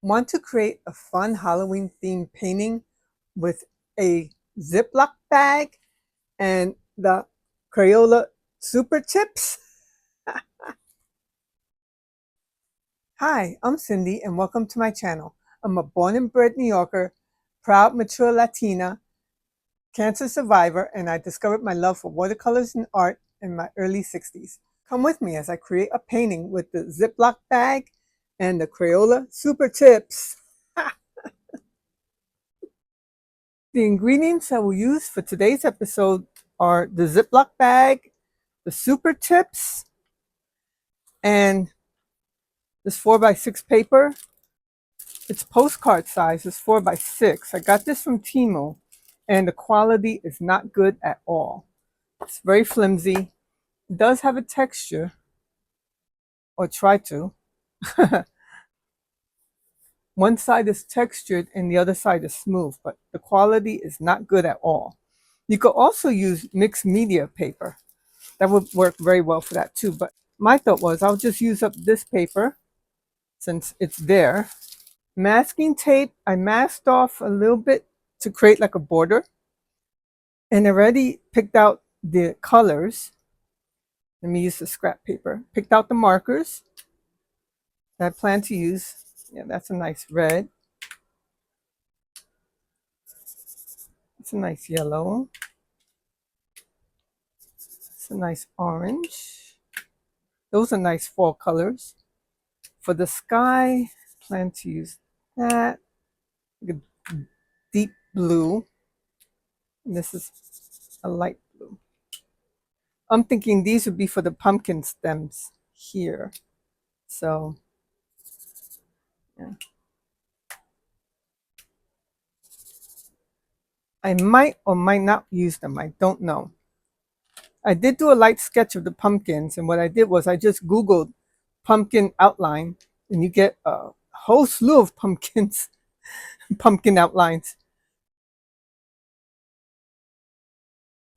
Want to create a fun Halloween themed painting with a Ziploc bag and the Crayola Super chips? Hi, I'm Cindy and welcome to my channel. I'm a born and bred New Yorker, proud mature Latina, cancer survivor, and I discovered my love for watercolors and art in my early 60s. Come with me as I create a painting with the Ziploc bag and the Crayola Super chips. The ingredients I will use for today's episode are the Ziploc bag, the super chips, and this 4x6 paper. It's postcard size, it's 4x6. I got this from Temu, and the quality is not good at all. It's very flimsy. It does have a texture, or try to. One side is textured and the other side is smooth, but the quality is not good at all. You could also use mixed media paper. That would work very well for that too. But my thought was I'll just use up this paper since it's there. Masking tape, I masked off a little bit to create like a border. And already picked out the colors. Let me use the scrap paper. Picked out the markers that I plan to use. Yeah, that's a nice red. It's a nice yellow. It's a nice orange. Those are nice fall colors. For the sky, plan to use that. Deep blue. And this is a light blue. I'm thinking these would be for the pumpkin stems here. So, yeah. I might or might not use them. I don't know. I did do a light sketch of the pumpkins, and what I did was I just Googled pumpkin outline, and you get a whole slew of pumpkins, pumpkin outlines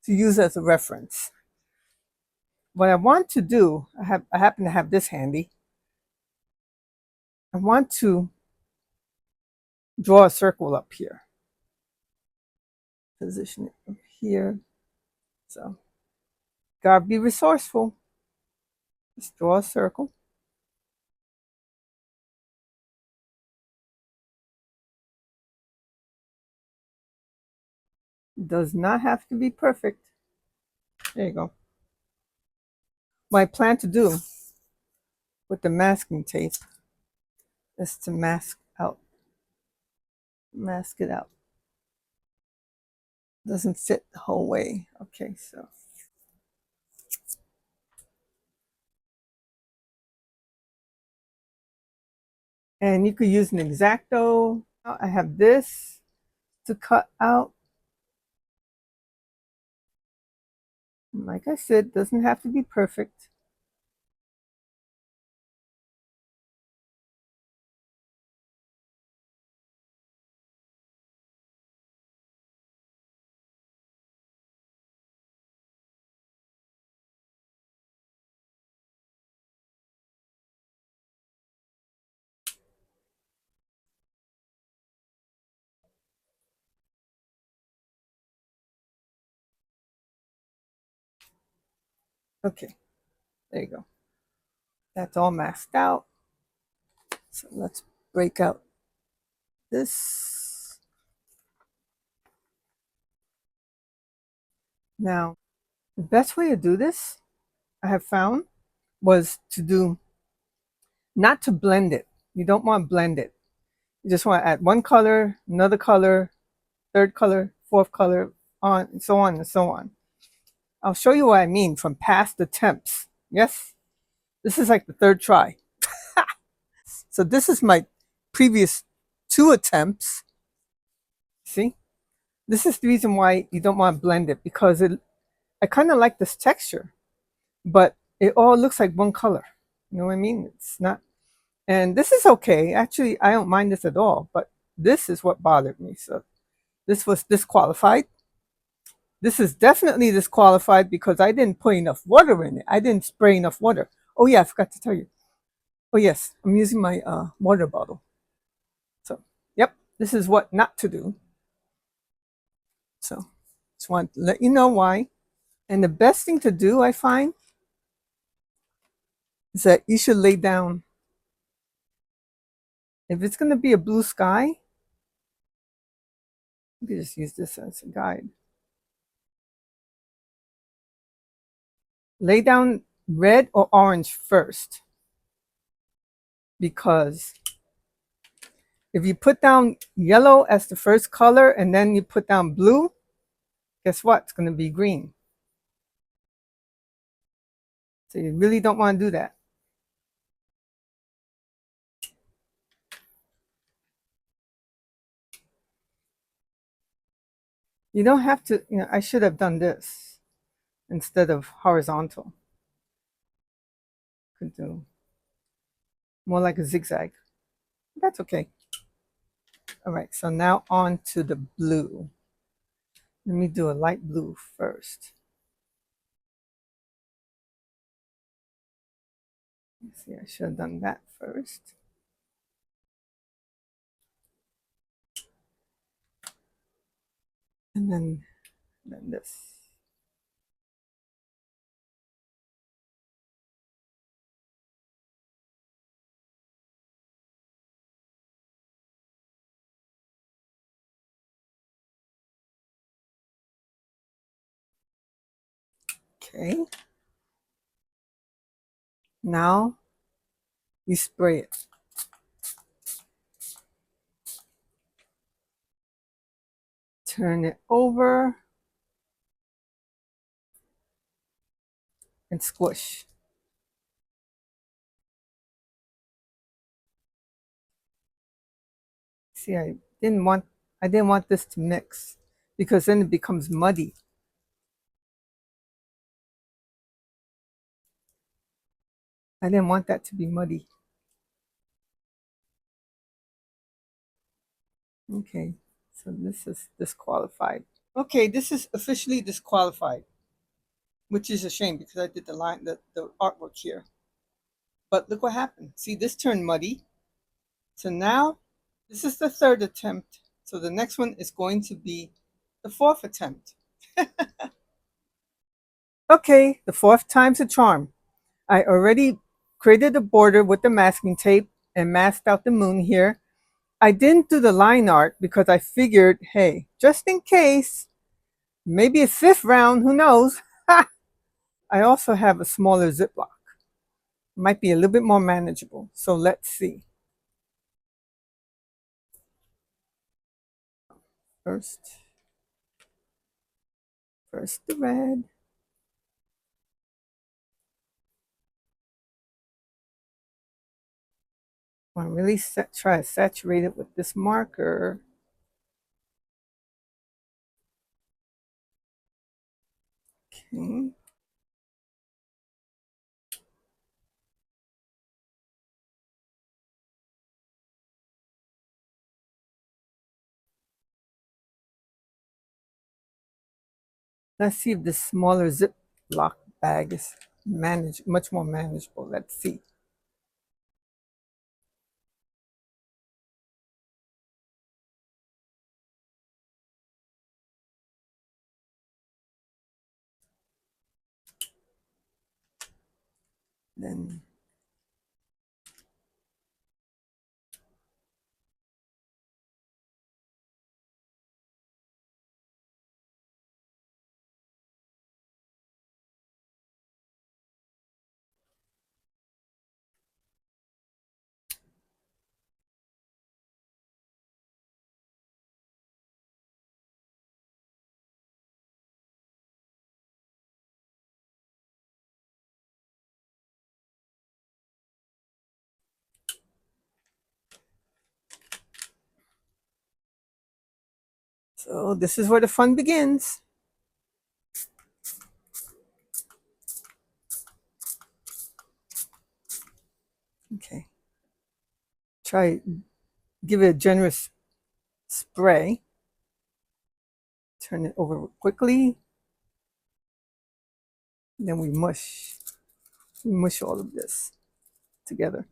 to use as a reference. What I want to do, I happen to have this handy. I want to draw a circle up here. Position it up here. So, gotta be resourceful. Just draw a circle. Does not have to be perfect. There you go. What I plan to do with the masking tape is to mask it out. Doesn't fit the whole way. Okay, so. And you could use an X-Acto. I have this to cut out. Like I said, doesn't have to be perfect. Okay, there you go. That's all masked out. So let's break out this. Now, the best way to do this, I have found, was to do, not to blend it. You don't want to blend it. You just want to add one color, another color, third color, fourth color, on and so on and so on. I'll show you what I mean from past attempts. Yes, this is like the third try. So this is my previous 2 attempts. See, this is the reason why you don't want to blend it, because I kind of like this texture, but it all looks like one color. You know what I mean? It's not, and this is okay. Actually, I don't mind this at all, but this is what bothered me. So this was disqualified. This is definitely disqualified because I didn't put enough water in it. I didn't spray enough water. Oh yeah, I forgot to tell you. Oh yes, I'm using my water bottle. this is what not to do. So just want to let you know why. And the best thing to do, I find, is that you should lay down. If it's going to be a blue sky, you can just use this as a guide. Lay down red or orange first, because if you put down yellow as the first color and then you put down blue, guess what? It's going to be green. So you really don't want to do that. You don't have to, I should have done this instead of horizontal. Could do more like a zigzag. That's okay. All right, so now on to the blue. Let me do a light blue first. Let's see, I should have done that first. And then this. Okay. Now you spray it. Turn it over and squish. See, I didn't want this to mix because then it becomes muddy. I didn't want that to be muddy. Okay, so this is disqualified. Okay, this is officially disqualified, which is a shame because I did the artwork here. But look what happened. See, this turned muddy. So now this is the third attempt. So the next one is going to be the fourth attempt. Okay, the fourth time's a charm. I already created a border with the masking tape and masked out the moon here. I didn't do the line art because I figured, hey, just in case, maybe a fifth round, who knows? I also have a smaller Ziploc. Might be a little bit more manageable. So let's see. First the red. I really try to saturate it with this marker. Okay. Let's see if this smaller Ziploc bag is much more manageable. Let's see. Then so this is where the fun begins. Okay. Try give it a generous spray. Turn it over quickly. Then we mush all of this together.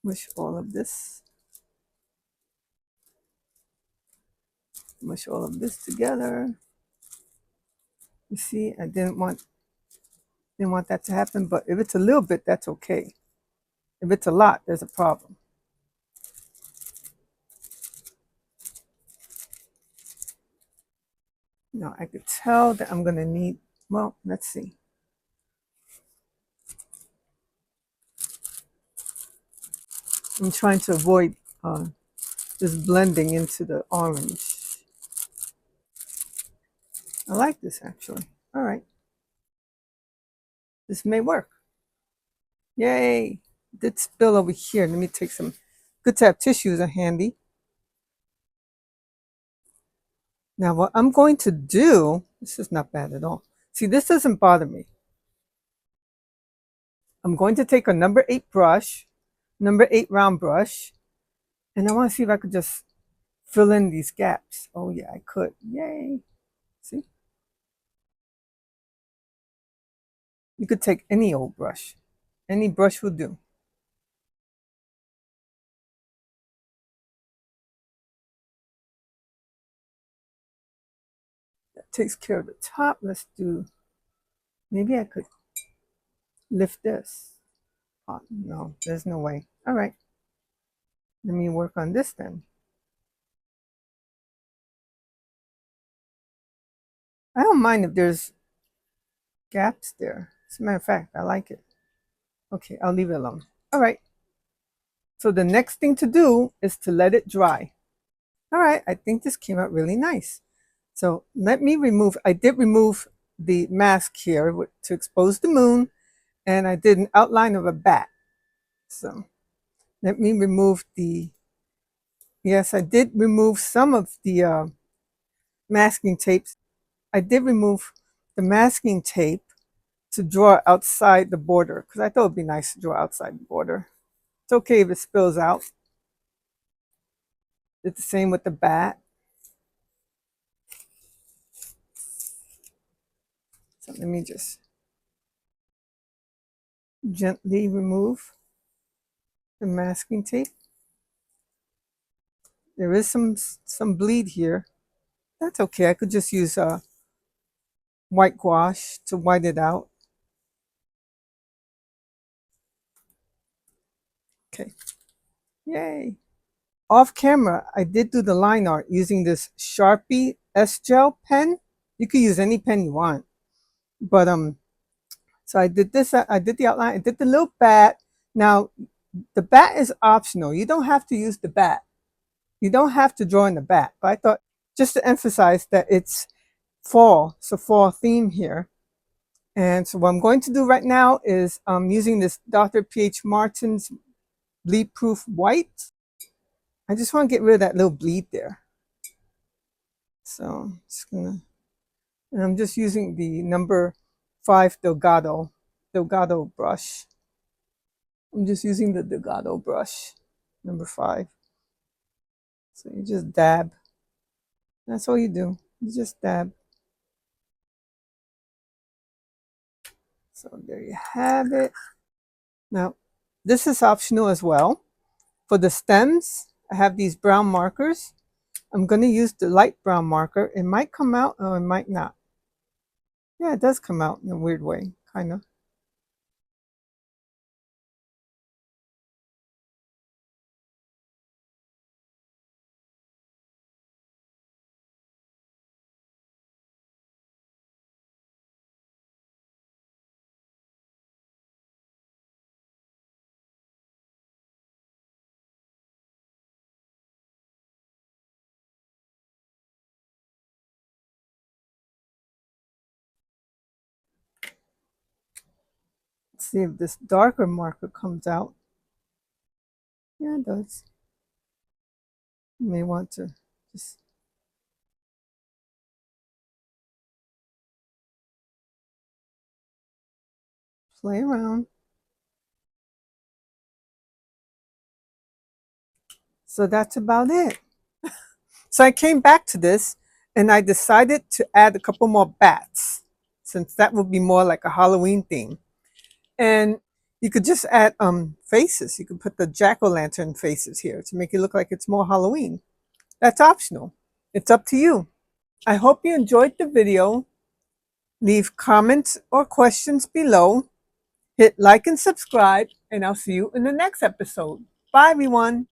Mush all of this. Mush all of this together. You see, I didn't want that to happen, but if it's a little bit, that's okay. If it's a lot, there's a problem. Now I could tell that I'm gonna need, well, let's see. I'm trying to avoid just blending into the orange. I like this actually. All right, this may work. Yay! Did spill over here. Let me take some, good to have tissues handy. Now what I'm going to do, this is not bad at all. See, this doesn't bother me. I'm going to take a number 8 brush, number 8 round brush, and I want to see if I could just fill in these gaps. Oh yeah, I could. Yay! See? You could take any old brush. Any brush will do. That takes care of the top. Let's do, maybe I could lift this. Oh, no, there's no way. All right. Let me work on this then. I don't mind if there's gaps there. As a matter of fact, I like it. Okay, I'll leave it alone. All right. So the next thing to do is to let it dry. All right, I think this came out really nice. So let me remove, I did remove the mask here to expose the moon, and I did an outline of a bat. So let me remove the, yes, I did remove some of the masking tapes. I did remove the masking tape to draw outside the border because I thought it would be nice to draw outside the border. It's okay if it spills out. It's the same with the bat. So let me just gently remove the masking tape. There is some bleed here. That's okay. I could just use white gouache to white it out. Okay. Yay. Off camera, I did do the line art using this Sharpie S-Gel pen. You could use any pen you want. But so I did this, I did the outline, I did the little bat. Now, the bat is optional. You don't have to use the bat. You don't have to draw in the bat. But I thought, just to emphasize that it's fall, it's a fall theme here. And so what I'm going to do right now is using this Dr. P.H. Martin's bleed proof white. I just want to get rid of that little bleed there. So I'm just gonna, and I'm just using the number 5 Delgado brush. I'm just using the Delgado brush, number 5. So you just dab. That's all you do. You just dab. So there you have it. Now, this is optional as well. For the stems, I have these brown markers. I'm going to use the light brown marker. It might come out or it might not. Yeah, it does come out in a weird way, kind of. Let's see if this darker marker comes out. Yeah, it does. You may want to just play around. So that's about it. So I came back to this and I decided to add a couple more bats since that would be more like a Halloween theme. And You could just add faces. You could put the jack-o'-lantern faces here to make it look like it's more Halloween. That's optional. It's up to you. I hope you enjoyed the video. Leave comments or questions below. Hit like and subscribe, and I'll see you in the next episode. Bye, everyone.